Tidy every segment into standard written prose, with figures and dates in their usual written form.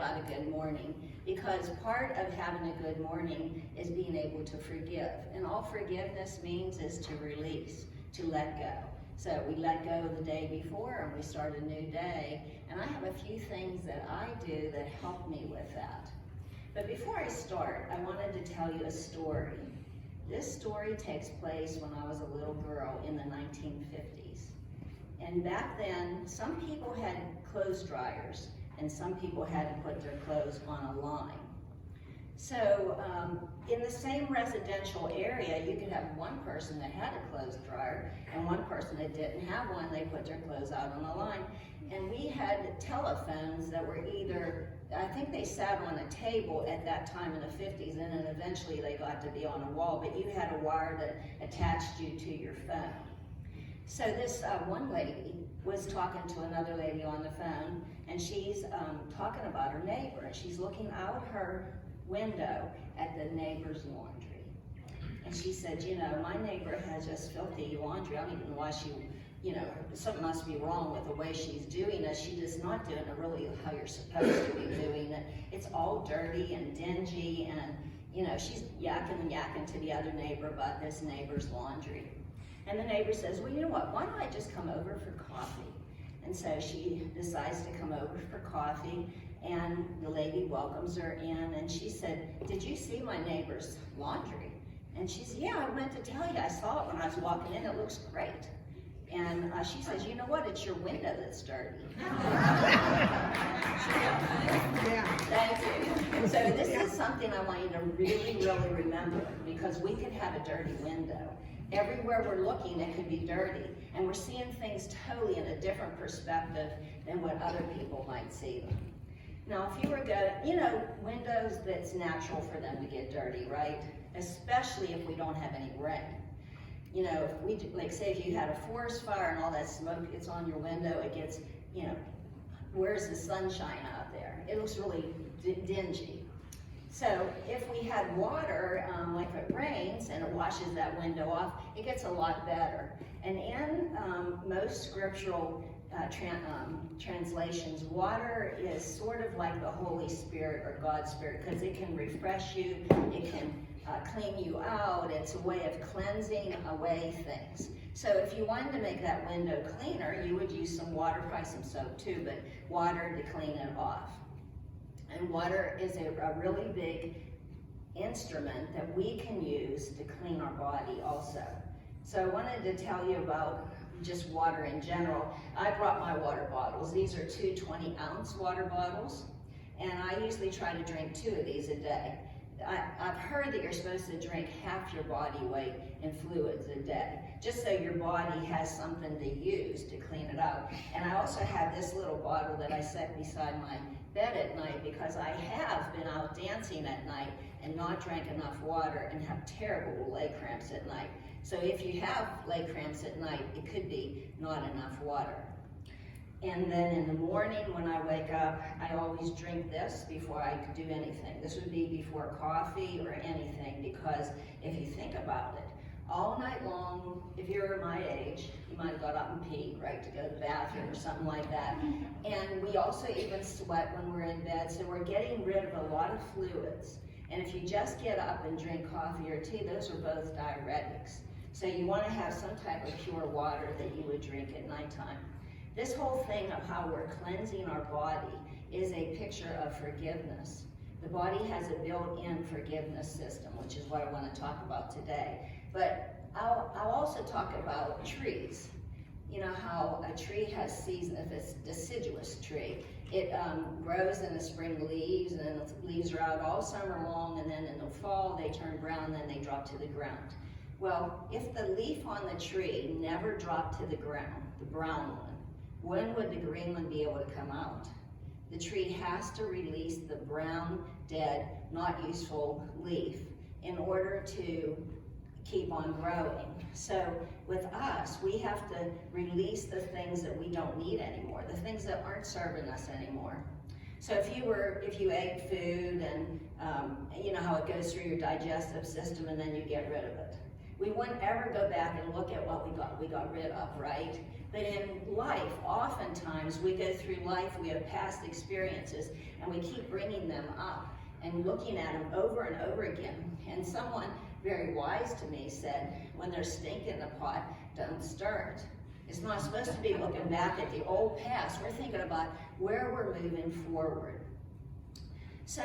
about a good morning, because part of having a good morning is being able to forgive. And all forgiveness means is to release, to let go. So we let go the day before and we start a new day. And I have a few things that I do that help me with that. But before I start, I wanted to tell you a story. This story takes place when I was a little girl in the 1950s. And back then, some people had clothes dryers and some people had to put their clothes on a line. So in the same residential area, you could have one person that had a clothes dryer and one person that didn't have one. They put their clothes out on the line. And we had telephones that were either, I think they sat on a table at that time in the 50s, and then eventually they got to be on a wall, but you had a wire that attached you to your phone. So this one lady was talking to another lady on the phone, and she's talking about her neighbor, and she's looking out her window at the neighbor's laundry. And she said, you know, my neighbor has just filthy laundry. I don't even know why she, you know, something must be wrong with the way she's doing it. She is not doing it really how you're supposed to be doing it. It's all dirty and dingy, and, you know, she's yakking and yakking to the other neighbor about this neighbor's laundry. And the neighbor says, well, you know what, why don't I just come over for coffee? And so she decides to come over for coffee, and the lady welcomes her in, and she said, did you see my neighbor's laundry? And she said, yeah, I meant to tell you, I saw it when I was walking in, it looks great. And she says, you know what, it's your window that's dirty. Thank you. So this is something I want you to really, really remember, because we could have a dirty window. Everywhere we're looking, it could be dirty, and we're seeing things totally in a different perspective than what other people might see them. Now, if you were good, you know, windows, that's natural for them to get dirty, right? Especially if we don't have any rain. You know, if we, like say if you had a forest fire and all that smoke gets on your window, it gets, you know, where's the sunshine out there? It looks really dingy. So if we had water, like if it rains and it washes that window off, it gets a lot better. And in most scriptural translations, water is sort of like the Holy Spirit or God's Spirit, because it can refresh you, it can clean you out. It's a way of cleansing away things. So if you wanted to make that window cleaner, you would use some water, probably some soap too, but water to clean it off. And water is a really big instrument that we can use to clean our body also. So I wanted to tell you about just water in general. I brought my water bottles. These are two 20-ounce water bottles, and I usually try to drink 2 of these a day. I've heard that you're supposed to drink half your body weight in fluids a day, just so your body has something to use to clean it out. And I also have this little bottle that I set beside my bed at night, because I have been out dancing at night and not drank enough water and have terrible leg cramps at night. So if you have leg cramps at night, it could be not enough water. And then in the morning when I wake up, I always drink this before I do anything. This would be before coffee or anything, because if you think about it, all night long, if you're my age, you might have got up and peed, right, to go to the bathroom or something like that. And we also even sweat when we're in bed, so we're getting rid of a lot of fluids. And if you just get up and drink coffee or tea, those are both diuretics. So you want to have some type of pure water that you would drink at nighttime. This whole thing of how we're cleansing our body is a picture of forgiveness. The body has a built-in forgiveness system, which is what I want to talk about today. But I'll also talk about trees. You know how a tree has season. If it's a deciduous tree, it grows in the spring leaves, and then the leaves are out all summer long, and then in the fall they turn brown, and then they drop to the ground. Well, if the leaf on the tree never dropped to the ground, the brown one, when would the green one be able to come out? The tree has to release the brown, dead, not useful leaf in order to keep on growing. So with us, we have to release the things that we don't need anymore, the things that aren't serving us anymore. So if you ate food and you know how it goes through your digestive system and then you get rid of it. we wouldn't ever go back and look at what we got rid of, right? But in life, oftentimes we go through life, we have past experiences, and we keep bringing them up and looking at them over and over again. And someone very wise to me said, when there's stink in the pot, don't stir it. It's not supposed to be looking back at the old past. We're thinking about where we're moving forward. So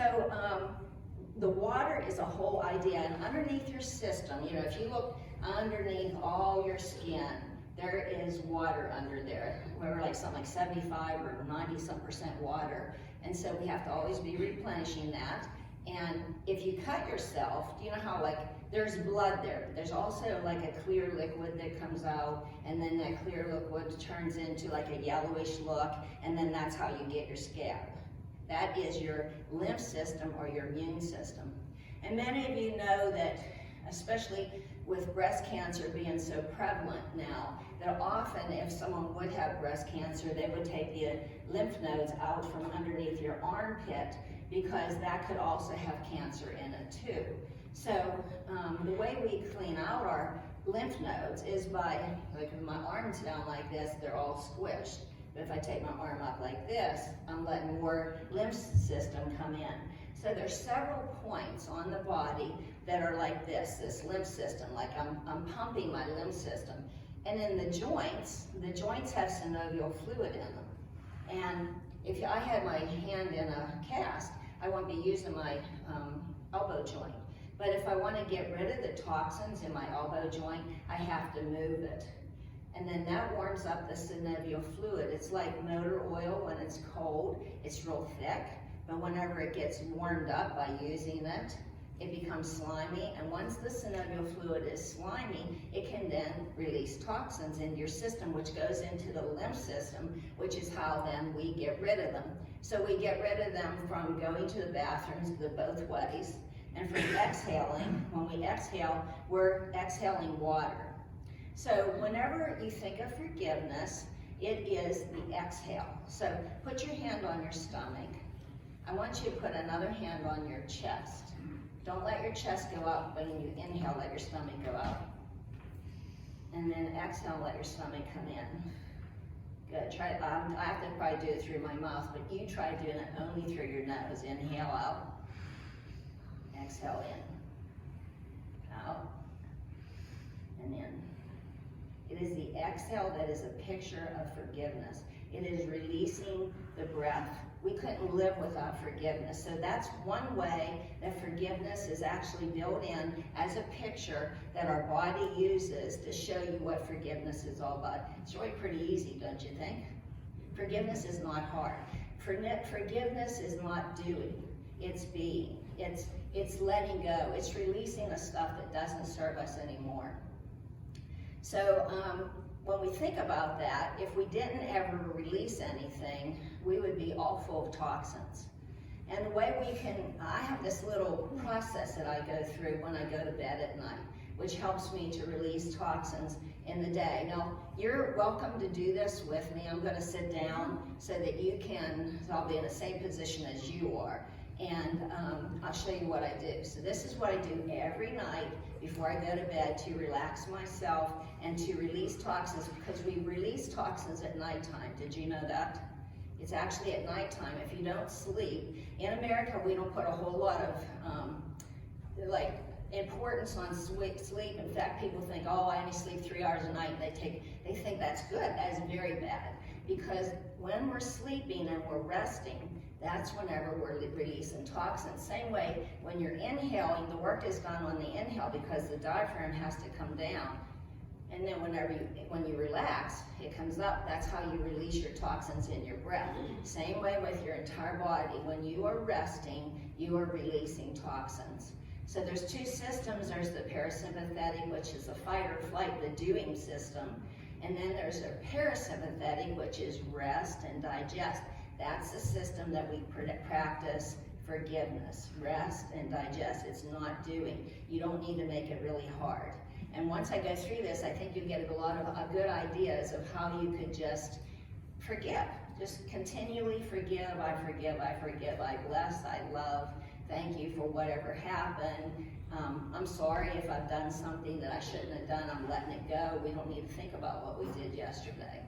the water is a whole idea, and underneath your system, you know, if you look underneath all your skin, there is water under there. We're like something like 75 or 90% water. And so we have to always be replenishing that. And if you cut yourself, do you know how like there's blood there? There's also like a clear liquid that comes out, and then that clear liquid turns into like a yellowish look, and then that's how you get your scab. That is your lymph system or your immune system. And many of you know that, especially with breast cancer being so prevalent now, that often if someone would have breast cancer, they would take the lymph nodes out from underneath your armpit, because that could also have cancer in it too. So the way we clean out our lymph nodes is by, like with my arms down like this, they're all squished. But if I take my arm up like this, I'm letting more lymph system come in. So there's several points on the body that are like this lymph system, like I'm pumping my lymph system. And in the joints have synovial fluid in them. And if I had my hand in a cast, I wouldn't be using my elbow joint. But if I want to get rid of the toxins in my elbow joint, I have to move it. And then that warms up the synovial fluid. It's like motor oil when it's cold. It's real thick, but whenever it gets warmed up by using it, it becomes slimy. And once the synovial fluid is slimy, it can then release toxins into your system, which goes into the lymph system, which is how then we get rid of them. So we get rid of them from going to the bathrooms both ways, and from exhaling. When we exhale, we're exhaling water. So whenever you think of forgiveness, it is the exhale. So put your hand on your stomach. I want you to put another hand on your chest. Don't let your chest go up. When you inhale, let your stomach go out. And then exhale, let your stomach come in. Good. Try. I have to probably do it through my mouth, but you try doing it only through your nose. Inhale out. Exhale in. Out. And in. It is the exhale that is a picture of forgiveness. It is releasing the breath. We couldn't live without forgiveness. So that's one way that forgiveness is actually built in as a picture that our body uses to show you what forgiveness is all about. It's really pretty easy, don't you think? Forgiveness is not hard. Forgiveness is not doing. It's being. It's letting go. It's releasing the stuff that doesn't serve us anymore. So when we think about that, if we didn't ever release anything, we would be all full of toxins. And the way I have this little process that I go through when I go to bed at night, which helps me to release toxins in the day. Now, you're welcome to do this with me. I'm gonna sit down so that you can, so I'll be in the same position as you are. And I'll show you what I do. So this is what I do every night before I go to bed to relax myself and to release toxins, because we release toxins at nighttime. Did you know that? It's actually at nighttime. If you don't sleep, in America we don't put a whole lot of importance on sleep. In fact, people think, oh, I only sleep 3 hours a night. They think that's good. That is very bad, because when we're sleeping and we're resting, that's whenever we're releasing toxins. Same way, when you're inhaling, the work is done on the inhale because the diaphragm has to come down. And then when you relax, it comes up. That's how you release your toxins in your breath. Same way with your entire body. When you are resting, you are releasing toxins. So there's two systems. There's the parasympathetic, which is the fight or flight, the doing system. And then there's a parasympathetic, which is rest and digest. That's the system that we practice forgiveness, rest and digest. It's not doing. You don't need to make it really hard. And once I go through this, I think you get a lot of good ideas of how you could just forgive. Just continually forgive. I forgive, I forgive, I bless, I love. thank you for whatever happened. I'm sorry if I've done something that I shouldn't have done. I'm letting it go. We don't need to think about what we did yesterday.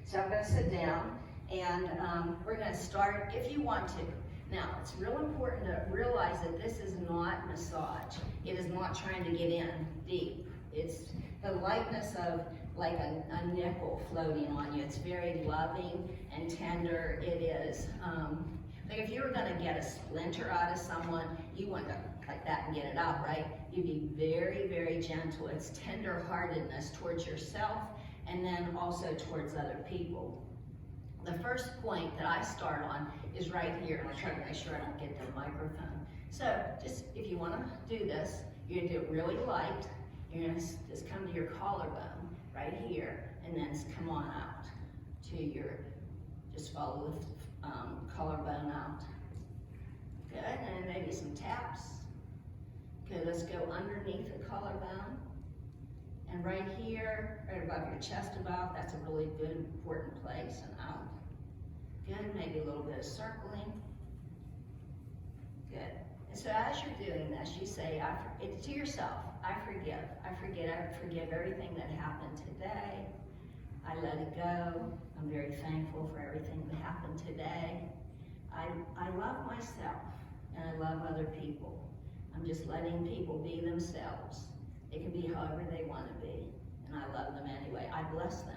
So I'm going to sit down, and we're going to start if you want to. Now, it's real important to realize that this is not massage. It is not trying to get in deep. It's the lightness of like a nickel floating on you. It's very loving and tender. It is, like if you were going to get a splinter out of someone, you wouldn't go like that and get it out, right? You'd be very, very gentle. It's tender-heartedness towards yourself and then also towards other people. The first point that I start on is right here, and I'll try to make sure I don't get the microphone. So just if you want to do this, you're going to do it really light. You're going to just come to your collarbone right here, and then come on out to your, just follow the collarbone out. Good, and then maybe some taps. Good, let's go underneath the collarbone. And right here, right above your chest about, that's a really good, important place, and out. Good, maybe a little bit of circling. Good. And so as you're doing this, you say it to yourself, I forgive. I forgive everything that happened today. I let it go. I'm very thankful for everything that happened today. I love myself, and I love other people. I'm just letting people be themselves. They can be however they want to be, and I love them anyway. I bless them.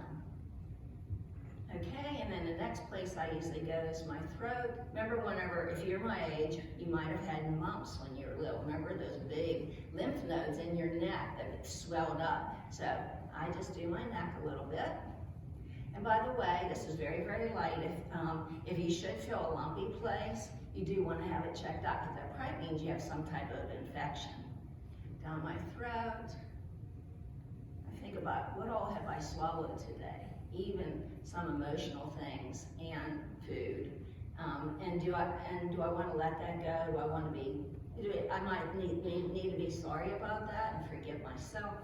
Okay, and then the next place I usually go is my throat. Remember if you're my age, you might have had mumps when you were little. Remember those big lymph nodes in your neck that swelled up? So I just do my neck a little bit. And by the way, this is very, very light. If you should feel a lumpy place, you do want to have it checked out, because that probably means you have some type of infection. Down my throat. I think about what all have I swallowed today, even some emotional things and food. And do I want to let that go? I might need to be sorry about that and forgive myself.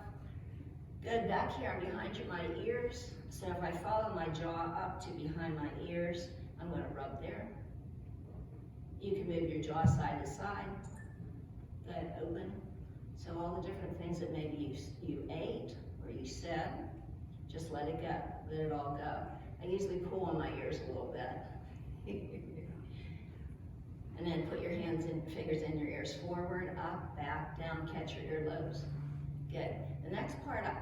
Good, back here, I'm behind my ears. So if I follow my jaw up to behind my ears, I'm going to rub there. You can move your jaw side to side. Good, open. So all the different things that maybe you ate or you said, just let it go. Let it all go. I usually pull on my ears a little bit. And then put your hands and fingers in your ears, forward, up, back, down, catch your earlobes. Good. The next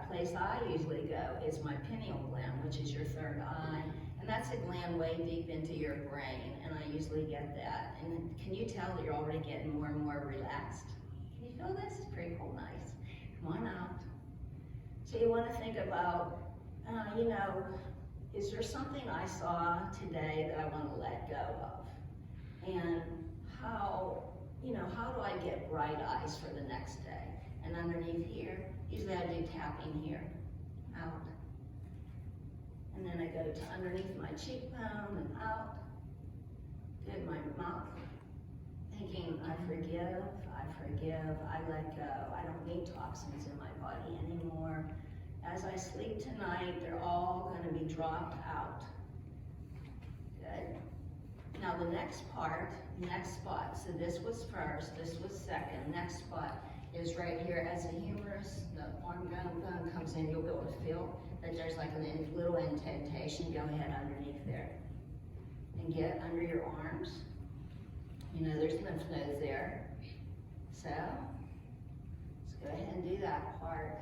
place I usually go is my pineal gland, which is your third eye. And that's a gland way deep into your brain, and I usually get that. And can you tell that you're already getting more and more relaxed? Can you feel this? It's pretty cool, nice. Come on out. So you want to think about, is there something I saw today that I want to let go of? And how do I get bright eyes for the next day? And underneath here, usually I do tapping here, out. And then I go to underneath my cheekbone and out. Good, my mouth. Thinking, I forgive, I let go. I don't need toxins in my body anymore. As I sleep tonight, they're all going to be dropped out. Good. Now the next spot, so this was first, this was second. Next spot is right here as the humerus, the arm bone comes in, you'll be able to feel that there's like a little indentation. Go ahead underneath there. And get under your arms. There's lymph nodes there. So, let's go ahead and do that part.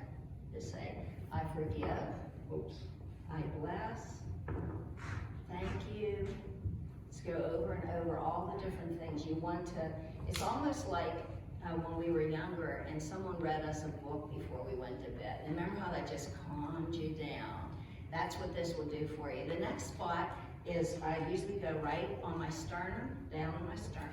Just say, I forgive. Oops. I bless. Thank you. Let's go over and over all the different things you want to. It's almost like when we were younger and someone read us a book before we went to bed. Remember how that just calmed you down? That's what this will do for you. The next spot is I usually go right on my sternum, down on my sternum.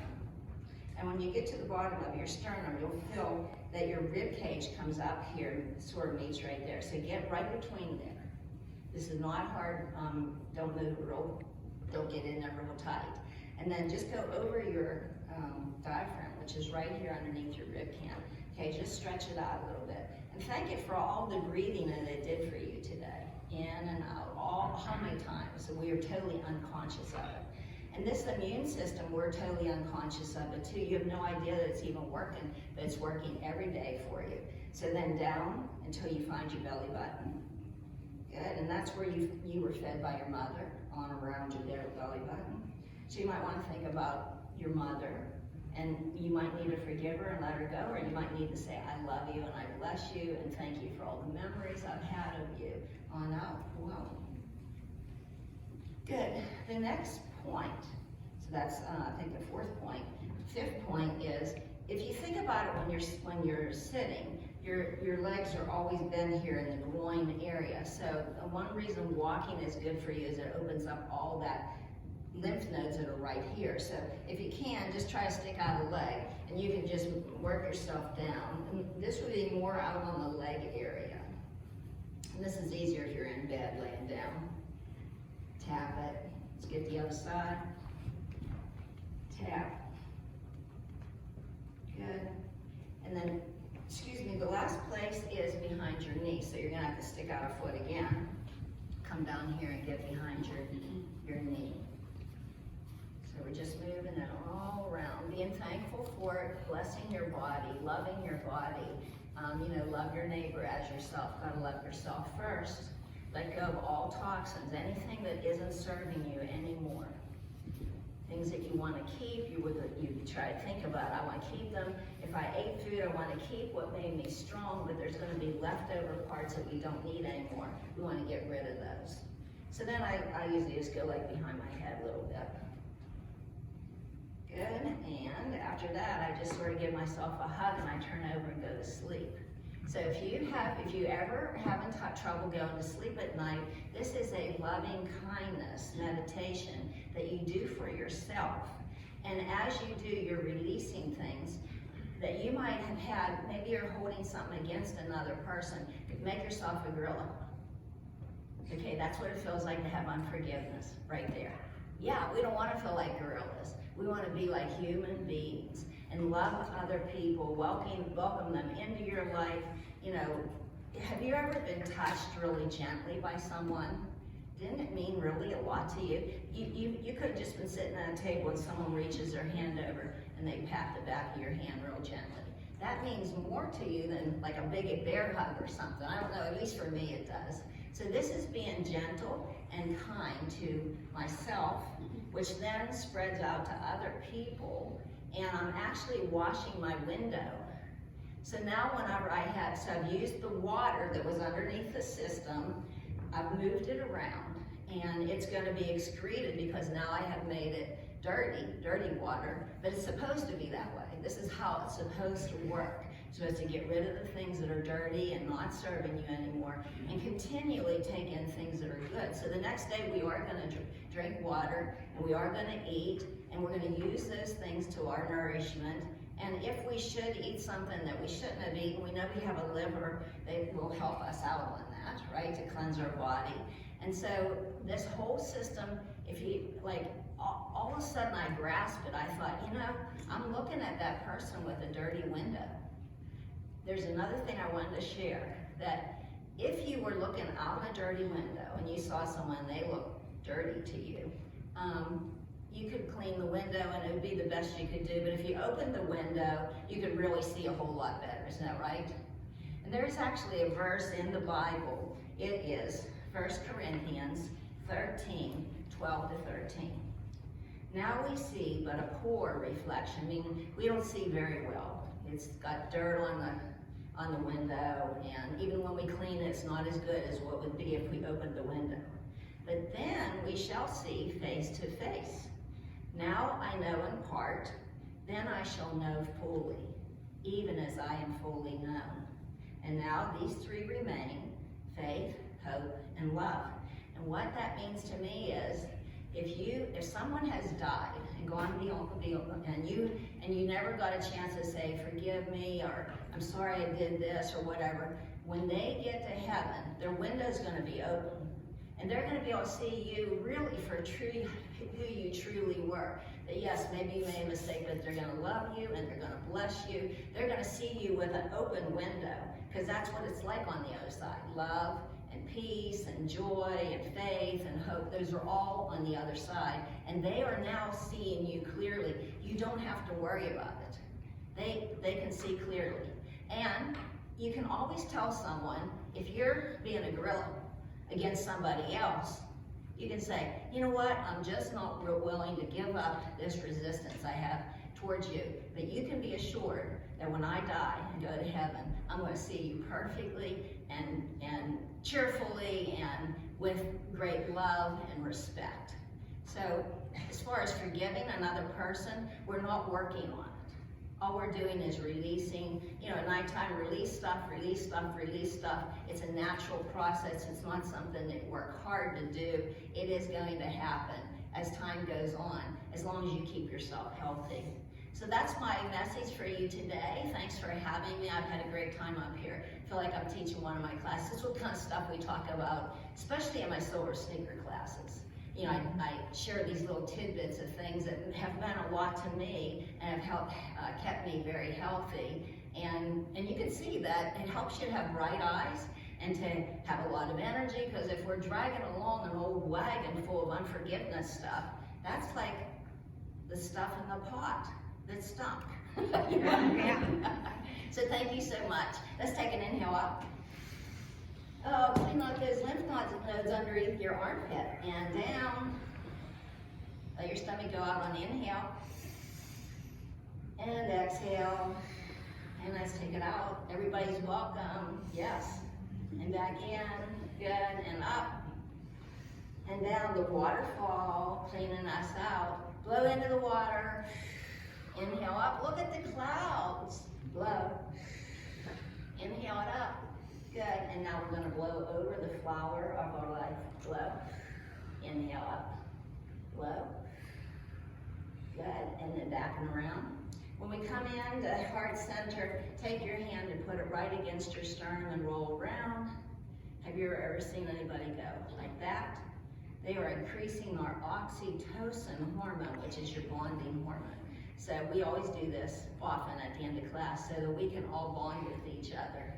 And when you get to the bottom of your sternum, you'll feel that your rib cage comes up here, sort of meets right there. So get right between there. This is not hard. Don't move don't get in there real tight. And then just go over your diaphragm, which is right here underneath your rib cage. Okay, just stretch it out a little bit. And thank it for all the breathing that it did for you today. In and out, how many times? So we are totally unconscious of it. And this immune system, we're totally unconscious of it too. You have no idea that it's even working, but it's working every day for you. So then down until you find your belly button. Good, and that's where you were fed by your mother, on around your belly button. So you might want to think about your mother, and you might need to forgive her and let her go, or you might need to say, I love you and I bless you and thank you for all the memories I've had of you on out. Wow. Good. The next point, so that's I think the fourth point. Fifth point is, if you think about it when you're sitting, your legs are always bent here in the groin area. So one reason walking is good for you is it opens up all that lymph nodes that are right here. So if you can, just try to stick out a leg, and you can just work yourself down. And this would be more out on the leg area. And this is easier if you're in bed laying down. Tap it. Let's get the other side. Tap. Good. And then, excuse me, the last place is behind your knee. So you're gonna have to stick out a foot again. Come down here and get behind your knee. So we're just moving it all around, being thankful for it, blessing your body, loving your body. Love your neighbor as yourself. Gotta love yourself first. Let go of all toxins, anything that isn't serving you anymore. Things that you want to keep, you try to think about, I want to keep them. If I ate food, I want to keep what made me strong, but there's going to be leftover parts that we don't need anymore. We want to get rid of those. So then I usually just go like behind my head a little bit. Good, and after that, I just sort of give myself a hug and I turn over and go to sleep. So if you ever having trouble going to sleep at night, this is a loving kindness meditation that you do for yourself. And as you do, you're releasing things that you might have had. Maybe you're holding something against another person. Make yourself a gorilla. Okay, that's what it feels like to have unforgiveness right there. Yeah, we don't want to feel like gorillas. We want to be like human beings and love other people, welcome them into your life. Have you ever been touched really gently by someone? Didn't it mean really a lot to you? You could have just been sitting at a table and someone reaches their hand over and they pat the back of your hand real gently. That means more to you than like a big bear hug or something. I don't know, at least for me it does. So this is being gentle and kind to myself, which then spreads out to other people. And I'm actually washing my window. So now whenever I've used the water that was underneath the system, I've moved it around, and it's going to be excreted because now I have made it dirty water, but it's supposed to be that way. This is how it's supposed to work. It's supposed to get rid of the things that are dirty and not serving you anymore, and continually take in things that are good. So the next day we are going to drink water, and we are going to eat, and we're going to use those things to our nourishment. And if we should eat something that we shouldn't have eaten, we know we have a liver that will help us out on that, right, to cleanse our body. And so this whole system, if you, all of a sudden I grasped it. I thought, I'm looking at that person with a dirty window. There's another thing I wanted to share, that if you were looking out a dirty window and you saw someone, they look dirty to you, you could clean the window and it would be the best you could do. But if you opened the window, you could really see a whole lot better. Isn't that right? And there's actually a verse in the Bible. It is 1 Corinthians 13, 12 to 13. Now we see but a poor reflection, meaning we don't see very well. It's got dirt on the window, and even when we clean it, it's not as good as what would be if we opened the window. But then we shall see face to face. Now I know in part, then I shall know fully, even as I am fully known. And now these three remain, faith, hope, and love. And what that means to me is, if someone has died and gone beyond, and you never got a chance to say, forgive me, or I'm sorry I did this, or whatever, when they get to heaven, their window's going to be open. And they're going to be able to see you really for who you truly were. That yes, maybe you made a mistake, but they're going to love you and they're going to bless you. They're going to see you with an open window, because that's what it's like on the other side. Love and peace and joy and faith and hope. Those are all on the other side. And they are now seeing you clearly. You don't have to worry about it. They can see clearly. And you can always tell someone, if you're being a gorilla against somebody else, you can say, you know what, I'm just not real willing to give up this resistance I have towards you. But you can be assured that when I die and go to heaven, I'm going to see you perfectly and cheerfully and with great love and respect. So as far as forgiving another person, we're not working on it. All we're doing is releasing, at nighttime, release stuff, release stuff, release stuff. It's a natural process. It's not something that you work hard to do. It is going to happen as time goes on, as long as you keep yourself healthy. So that's my message for you today. Thanks for having me. I've had a great time up here. I feel like I'm teaching one of my classes. This is what kind of stuff we talk about, especially in my silver sneaker classes. I share these little tidbits of things that have meant a lot to me and have helped, kept me very healthy. And you can see that it helps you to have bright eyes and to have a lot of energy, because if we're dragging along an old wagon full of unforgiveness stuff, that's like the stuff in the pot that stunk. So thank you so much. Let's take an inhale up. Oh, clean out those lymph nodes underneath your armpit and down. Let your stomach go out on the inhale. And exhale. And let's take it out. Everybody's welcome. Yes. And back in. Good. And up. And down the waterfall, cleaning us out. Blow into the water. Inhale up. Look at the clouds. Blow. Inhale it up. Good, and now we're going to blow over the flower of our life. Blow. Inhale up. Blow. Good, and then back and around. When we come in to heart center, take your hand and put it right against your sternum and roll around. Have you ever seen anybody go like that? They are increasing our oxytocin hormone, which is your bonding hormone. So we always do this often at the end of class so that we can all bond with each other.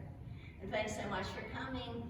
And thanks so much for coming.